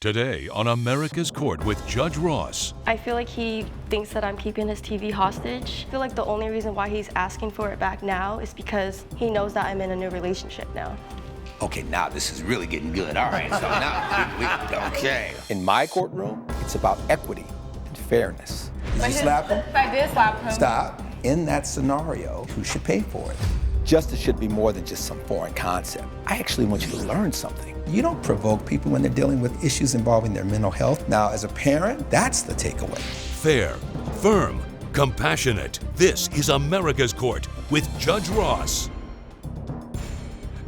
Today on America's Court with Judge Ross. I feel like he thinks that I'm keeping his TV hostage. I feel like the only reason why he's asking for it back now is because he knows that I'm in a new relationship now. Okay, now this is really getting good. All right, so now, okay. In my courtroom, it's about equity and fairness. Did you slap him? I did slap him. Stop. In that scenario, who should pay for it? Justice should be more than just some foreign concept. I actually want you to learn something. You don't provoke people when they're dealing with issues involving their mental health. Now, as a parent, that's the takeaway. Fair, firm, compassionate. This is America's Court with Judge Ross.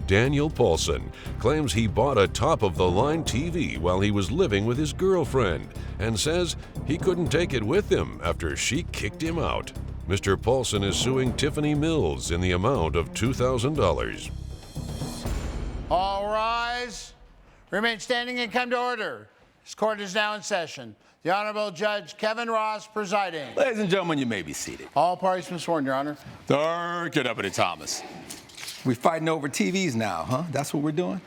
Daniel Paulson claims he bought a top-of-the-line TV while he was living with his girlfriend and says he couldn't take it with him after she kicked him out. Mr. Paulson is suing Tiffany Mills in the amount of $2,000. All rise. Remain standing and come to order. This court is now in session. The Honorable Judge Kevin Ross presiding. Ladies and gentlemen, you may be seated. All parties been sworn, Your Honor. Third Deputy Thomas. We're fighting over TVs now, huh? That's what we're doing?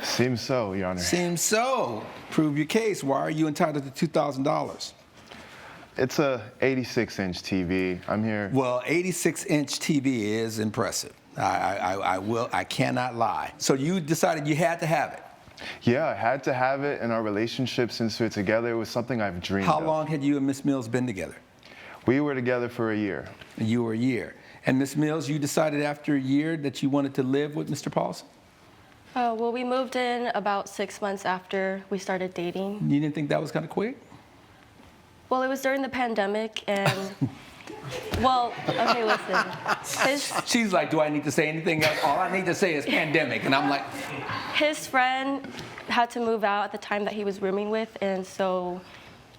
Seems so, Your Honor. Seems so. Prove your case. Why are you entitled to $2,000? It's a 86-inch TV. I'm here. Well, 86-inch TV is impressive. I cannot lie. So you decided you had to have it? Yeah, I had to have it in our relationship since we're together. It was something I've dreamed of. How long had you and Miss Mills been together? We were together for a year. You were a year. And Miss Mills, you decided after a year that you wanted to live with Mr. Paulson? Well, we moved in about 6 months after we started dating. You didn't think that was kind of quick? Well, it was during the pandemic, and well, okay, listen. She's like, do I need to say anything else? All I need to say is pandemic, and I'm like. His friend had to move out at the time that he was rooming with, and so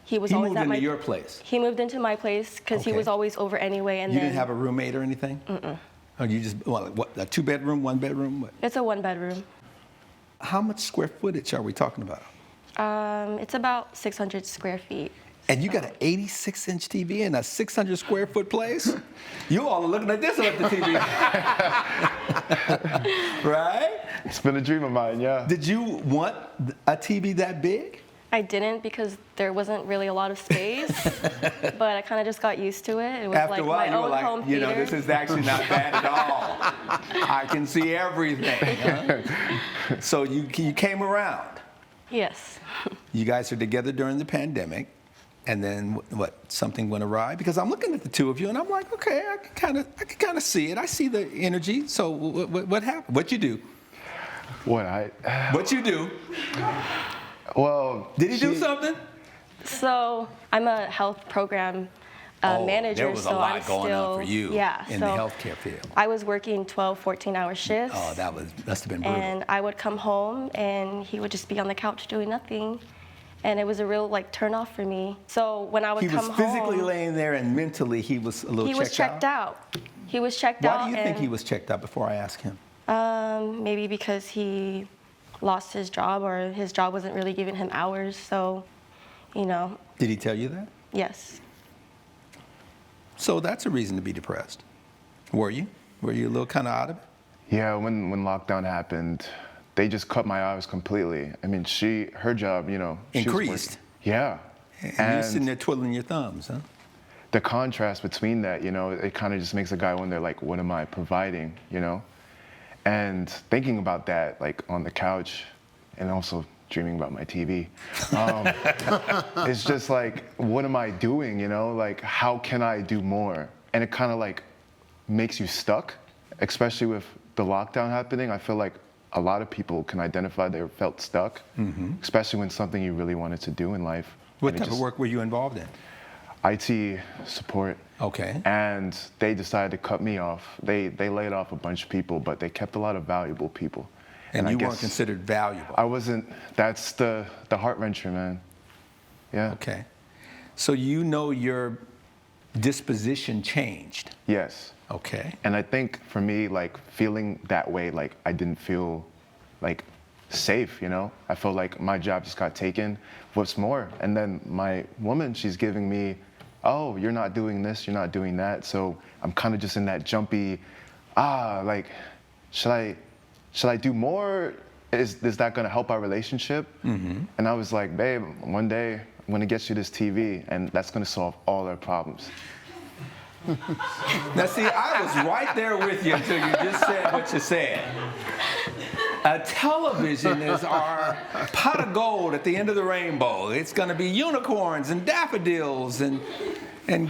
he was always at my. He moved into your place. He moved into my place because he was always over anyway, and you then. Didn't have a roommate or anything? Or you just what? A 2-bedroom, 1-bedroom? What? It's a 1-bedroom. How much square footage are we talking about? It's about 600 square feet. And you got an 86-inch TV in a 600-square-foot place? You all are looking at this at the TV. Right? It's been a dream of mine, yeah. Did you want a TV that big? I didn't because there wasn't really a lot of space, but I kind of just got used to it. It was After like a while, my you were own like, home theater. you know, this is actually not bad at all. I can see everything. Huh? So you came around. Yes. You guys are together during the pandemic. And then what? Something went awry? Because I'm looking at the two of you, and I'm like, okay, I can kind of see it. I see the energy. So what happened? What you do? What you do? Well, did he do something? So I'm a health program manager. There was so a lot I'm going still, on for you in the healthcare field. I was working 12, 14-hour shifts. Oh, must have been brutal. And I would come home, and he would just be on the couch doing nothing. And it was a real turn off for me. So when I would come home, he was physically laying there, and mentally he was a little checked out. He was checked out. He was checked out. Why do you think he was checked out? Before I ask him. Maybe because he lost his job, or his job wasn't really giving him hours. So, Did he tell you that? Yes. So that's a reason to be depressed. Were you? Were you a little kind of out of it? Yeah. When lockdown happened, they just cut my hours completely. I mean, her job, increased. Yeah. And you're sitting there twiddling your thumbs, huh? The contrast between that, it kind of just makes a guy wonder, what am I providing, And thinking about that, on the couch, and also dreaming about my TV, it's just what am I doing, how can I do more? And it kind of makes you stuck, especially with the lockdown happening. I feel like a lot of people can identify they felt stuck, especially when something you really wanted to do in life. What type of work were you involved in? IT support. Okay. And they decided to cut me off. They laid off a bunch of people, but they kept a lot of valuable people. And you weren't considered valuable? I wasn't. That's the heart-wrencher, man. Yeah. Okay. So your disposition changed? Yes. Okay. And I think for me, feeling that way, I didn't feel safe, I felt like my job just got taken. What's more? And then my woman, she's giving me, oh, you're not doing this, you're not doing that. So I'm kind of just in that jumpy, should I do more is that going to help our relationship? And I was like, babe, one day I'm going to get you this TV, and that's going to solve all our problems. Now, see, I was right there with you until you just said what you said. A television is our pot of gold at the end of the rainbow. It's going to be unicorns and daffodils and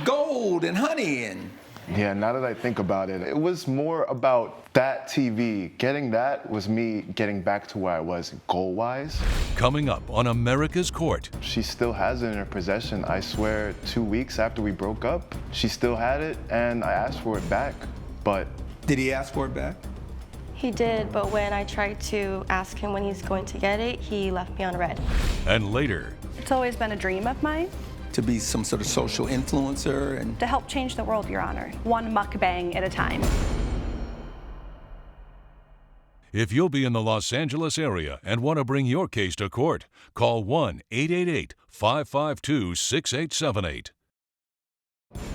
gold and honey and... Yeah, now that I think about it, it was more about that TV. Getting that was me getting back to where I was goal-wise. Coming up on America's Court. She still has it in her possession. I swear 2 weeks after we broke up, she still had it, and I asked for it back, but... Did he ask for it back? He did, but when I tried to ask him when he's going to get it, he left me on red. And later. It's always been a dream of mine. To be some sort of social influencer and... To help change the world, Your Honor. One mukbang at a time. If you'll be in the Los Angeles area and want to bring your case to court, call 1-888-552-6878.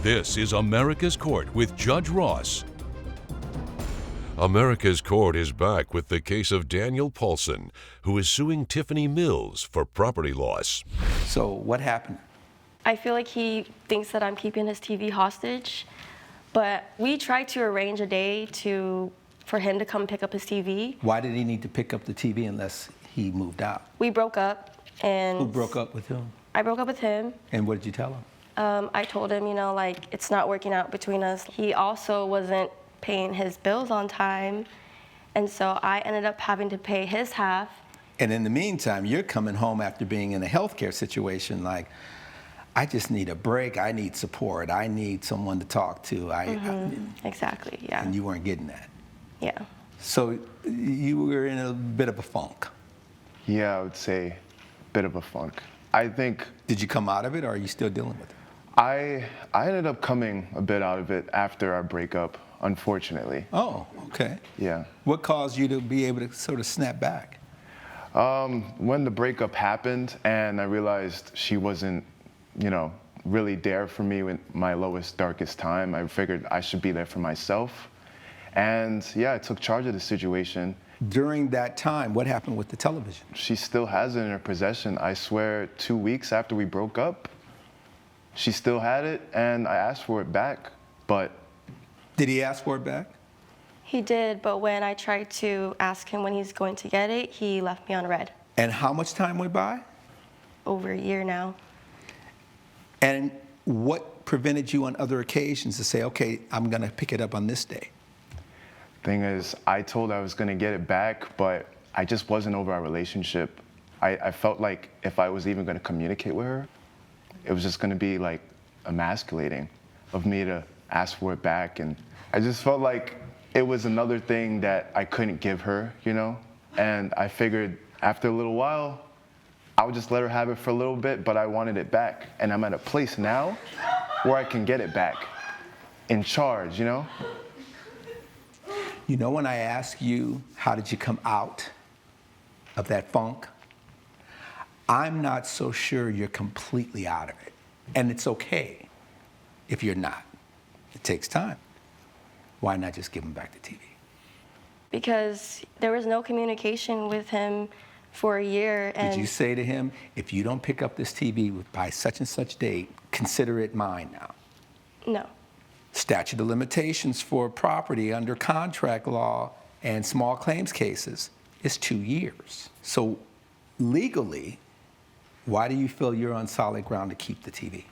This is America's Court with Judge Ross. America's Court is back with the case of Daniel Paulson, who is suing Tiffany Mills for property loss. So what happened? I feel like he thinks that I'm keeping his TV hostage, but we tried to arrange a day for him to come pick up his TV. Why did he need to pick up the TV unless he moved out? We broke up, and... Who broke up with whom? I broke up with him. And what did you tell him? I told him, like, it's not working out between us. He also wasn't paying his bills on time, and so I ended up having to pay his half. And in the meantime, you're coming home after being in a healthcare situation like, I just need a break, I need support, I need someone to talk to. Exactly, yeah. And you weren't getting that. Yeah. So you were in a bit of a funk. Yeah, I would say a bit of a funk. I think... Did you come out of it, or are you still dealing with it? I ended up coming a bit out of it after our breakup, unfortunately. Oh, okay. Yeah. What caused you to be able to sort of snap back? When the breakup happened and I realized she wasn't, really there for me in my lowest, darkest time, I figured I should be there for myself. And yeah, I took charge of the situation. During that time, what happened with the television? She still has it in her possession. I swear 2 weeks after we broke up, she still had it, and I asked for it back, but... Did he ask for it back? He did, but when I tried to ask him when he's going to get it, he left me on red. And how much time went by? Over a year now. And what prevented you on other occasions to say, okay, I'm going to pick it up on this day? Thing is, I told her I was going to get it back, but I just wasn't over our relationship. I felt like if I was even going to communicate with her, it was just going to be like emasculating of me to ask for it back. And I just felt like it was another thing that I couldn't give her, And I figured after a little while, I would just let her have it for a little bit, but I wanted it back. And I'm at a place now where I can get it back in charge, When I ask you, how did you come out of that funk? I'm not so sure you're completely out of it. And it's okay if you're not. It takes time. Why not just give him back the TV? Because there was no communication with him for a year. And did you say to him, if you don't pick up this TV by such and such date, consider it mine now? No. Statute of limitations for property under contract law and small claims cases is 2 years. So legally, why do you feel you're on solid ground to keep the TV?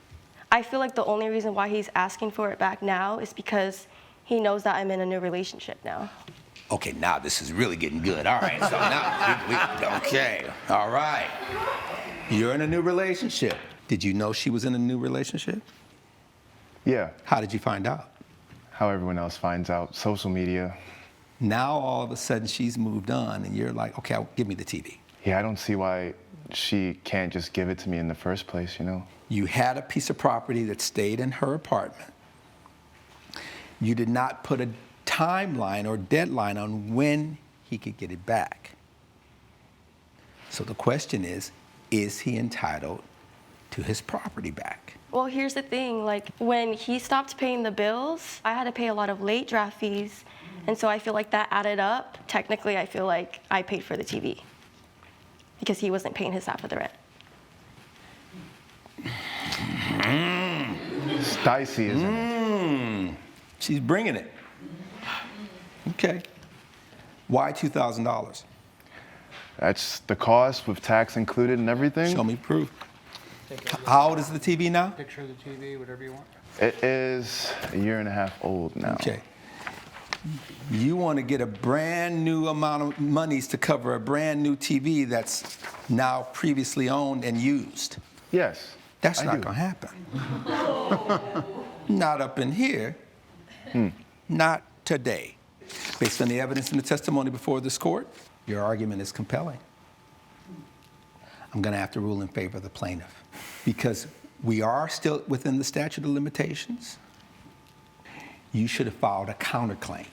I feel like the only reason why he's asking for it back now is because he knows that I'm in a new relationship now. Okay, now this is really getting good. All right, so now, okay, all right. You're in a new relationship. Did you know she was in a new relationship? Yeah. How did you find out? How everyone else finds out, social media. Now all of a sudden she's moved on and you're like, okay, give me the TV. Yeah, I don't see why she can't just give it to me in the first place, You had a piece of property that stayed in her apartment. You did not put a timeline or deadline on when he could get it back. So the question is he entitled to his property back? Well, here's the thing, like when he stopped paying the bills, I had to pay a lot of late draft fees. And so I feel like that added up. Technically, I feel like I paid for the TV because he wasn't paying his half of the rent. It's dicey, isn't it? She's bringing it. Okay. Why $2,000? That's the cost with tax included and everything. Show me proof. How old is the TV now? Picture of the TV, whatever you want. It is a year and a half old now. Okay. You want to get a brand new amount of monies to cover a brand new TV that's now previously owned and used. Yes. That's I not do. going to happen. Not up in here. Not today. Based on the evidence and the testimony before this court, your argument is compelling. I'm going to have to rule in favor of the plaintiff because we are still within the statute of limitations. You should have filed a counterclaim.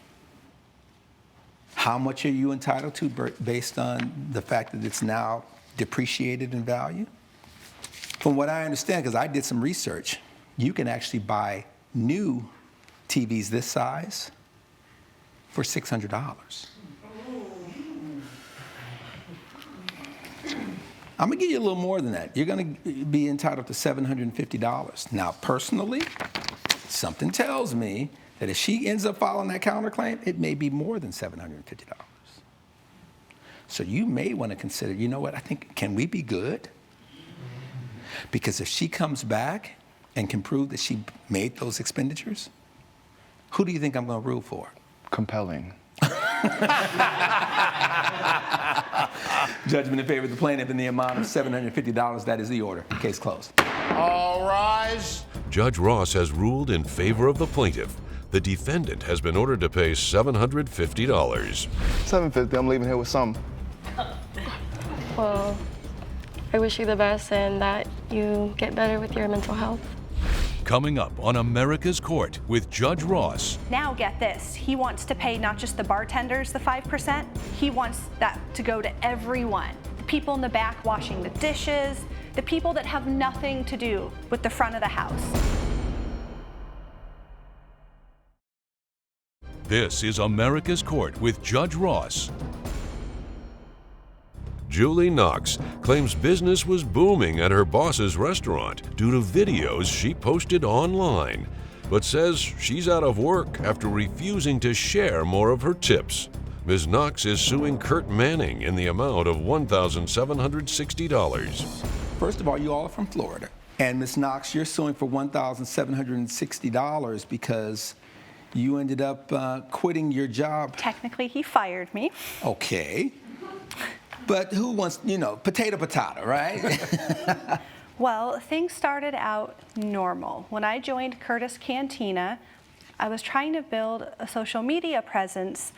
How much are you entitled to based on the fact that it's now depreciated in value? From what I understand, because I did some research, you can actually buy new TVs this size for $600. I'm gonna give you a little more than that. You're gonna be entitled to $750. Now, personally, something tells me that if she ends up filing that counterclaim, it may be more than $750. So you may want to consider, you know what, I think, can we be good? Because if she comes back and can prove that she made those expenditures, who do you think I'm going to rule for? Compelling. Judgment in favor of the plaintiff in the amount of $750. That is the order. Case closed. All rise. Judge Ross has ruled in favor of the plaintiff. The defendant has been ordered to pay $750. $750. I'm leaving here with some. Well, I wish you the best and that you get better with your mental health. Coming up on America's Court with Judge Ross. Now get this, he wants to pay not just the bartenders the 5%, he wants that to go to everyone. The people in the back washing the dishes, the people that have nothing to do with the front of the house. This is America's Court with Judge Ross. Julie Knox claims business was booming at her boss's restaurant due to videos she posted online, but says she's out of work after refusing to share more of her tips. Ms. Knox is suing Kurt Manning in the amount of $1,760. First of all, you all are from Florida. And Ms. Knox, you're suing for $1,760 because you ended up quitting your job. Technically, he fired me. Okay. But who wants, potato, right? Well, things started out normal. When I joined Curtis Cantina, I was trying to build a social media presence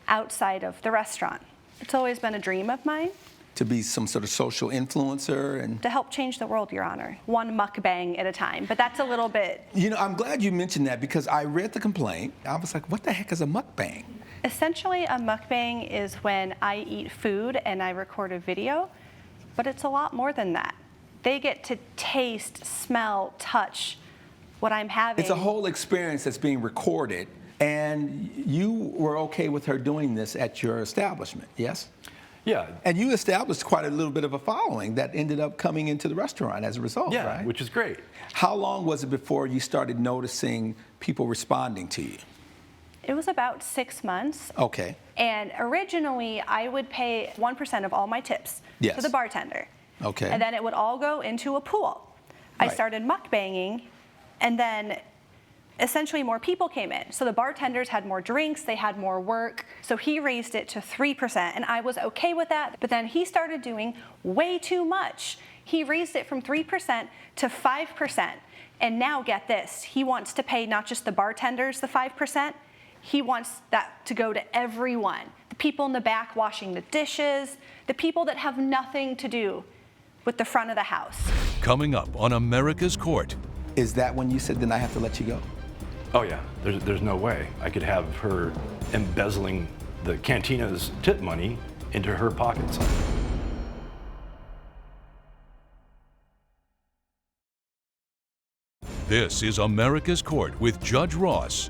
outside of the restaurant. It's always been a dream of mine. To be some sort of social influencer and... To help change the world, Your Honor. One mukbang at a time, but that's a little bit... I'm glad you mentioned that because I read the complaint. I was like, what the heck is a mukbang? Essentially, a mukbang is when I eat food and I record a video, but it's a lot more than that. They get to taste, smell, touch what I'm having. It's a whole experience that's being recorded, and you were okay with her doing this at your establishment, yes? Yeah. And you established quite a little bit of a following that ended up coming into the restaurant as a result, Yeah, right? which is great. How long was it before you started noticing people responding to you? It was about 6 months. Okay. And originally, I would pay 1% of all my tips Yes. to the bartender. Okay. And then it would all go into a pool. I Right. started mukbanging, and then essentially more people came in. So the bartenders had more drinks, they had more work. So he raised it to 3%, and I was okay with that. But then he started doing way too much. He raised it from 3% to 5%. And now get this, he wants to pay not just the bartenders the 5%, he wants that to go to everyone. The people in the back washing the dishes, the people that have nothing to do with the front of the house. Coming up on America's Court. Is that when you said, then I have to let you go? Oh yeah, there's no way I could have her embezzling the Cantina's tip money into her pockets. This is America's Court with Judge Ross.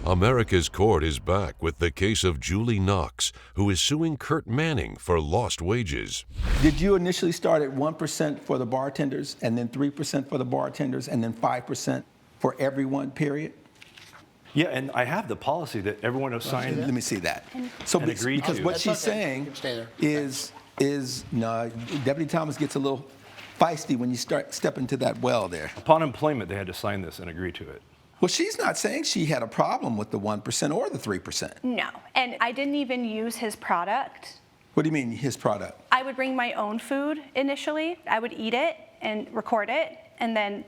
America's Court is back with the case of Julie Knox, who is suing Kurt Manning for lost wages. Did you initially start at 1% for the bartenders, and then 3% for the bartenders, and then 5% for everyone, period? Yeah, and I have the policy that everyone has signed. Let me see that. So And agreed because to. what That's she's okay. You saying can stay there. is no, Deputy Thomas gets a little feisty when you step into that well there. Upon employment, they had to sign this and agree to it. Well, she's not saying she had a problem with the 1% or the 3%. No, and I didn't even use his product. What do you mean, his product? I would bring my own food initially. I would eat it and record it, and then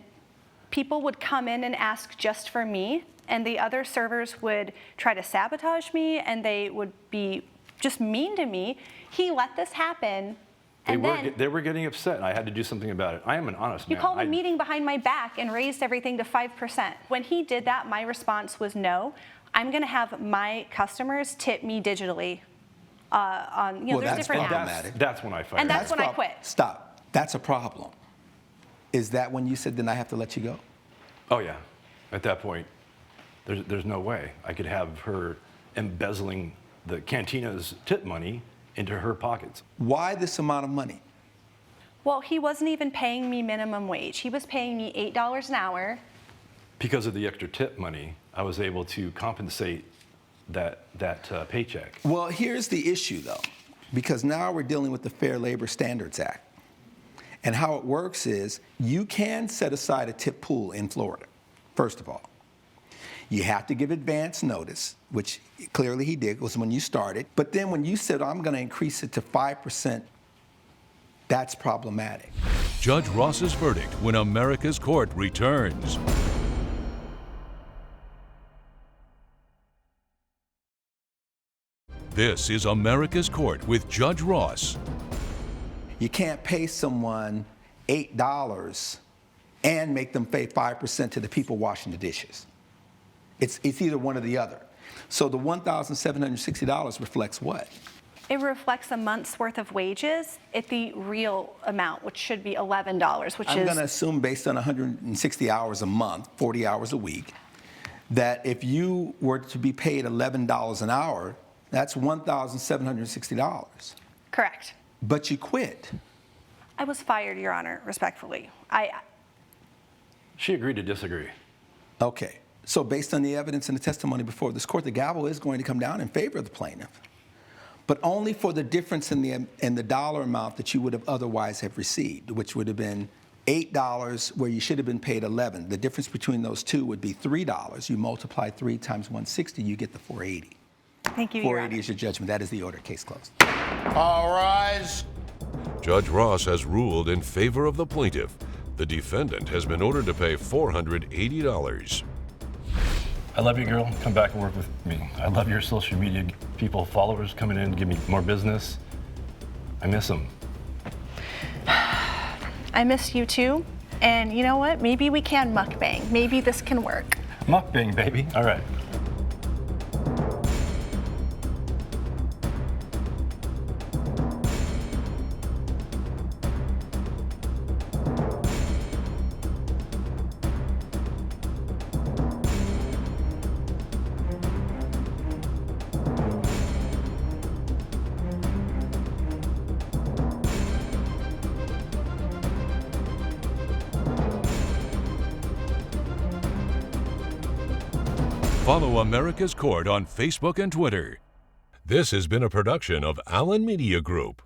people would come in and ask just for me, and the other servers would try to sabotage me, and they would be just mean to me. He let this happen, and then They were getting upset, and I had to do something about it. I am an honest you man. called a meeting behind my back and raised everything to 5%. When he did that, my response was no. I'm going to have my customers tip me digitally on, Well, there's that's different apps. problematic. That's when I fired. And that's when I quit. Stop. That's a problem. Is that when you said, then I have to let you go? Oh, yeah. At that point, there's no way I could have her embezzling the Cantina's tip money into her pockets. Why this amount of money? Well, he wasn't even paying me minimum wage. He was paying me $8 an hour. Because of the extra tip money, I was able to compensate that paycheck. Well, here's the issue, though, because now we're dealing with the Fair Labor Standards Act. And how it works is you can set aside a tip pool in Florida, first of all. You have to give advance notice, which clearly he did, was when you started. But then when you said, I'm going to increase it to 5%, that's problematic. Judge Ross's verdict when America's Court returns. This is America's Court with Judge Ross. You can't pay someone $8 and make them pay 5% to the people washing the dishes. It's either one or the other. So the $1,760 reflects what? It reflects a month's worth of wages at the real amount, which should be $11, which I'm is... going to assume based on 160 hours a month, 40 hours a week, that if you were to be paid $11 an hour, that's $1,760. Correct. But you quit. I was fired, Your Honor, respectfully. She agreed to disagree. Okay. So based on the evidence and the testimony before this court, the gavel is going to come down in favor of the plaintiff, but only for the difference in the dollar amount that you would have otherwise have received, which would have been $8 where you should have been paid $11. The difference between those two would be $3. You multiply 3 times 160, you get the $480. Thank you, Your 480 Honor. is your judgment. That is the order. Case closed. All rise. Judge Ross has ruled in favor of the plaintiff. The defendant has been ordered to pay $480. I love you, girl. Come back and work with me. I love your social media people, followers coming in to give me more business. I miss them. I miss you too. And you know what? Maybe we can mukbang. Maybe this can work. Mukbang, baby. All right. Follow America's Court on Facebook and Twitter. This has been a production of Allen Media Group.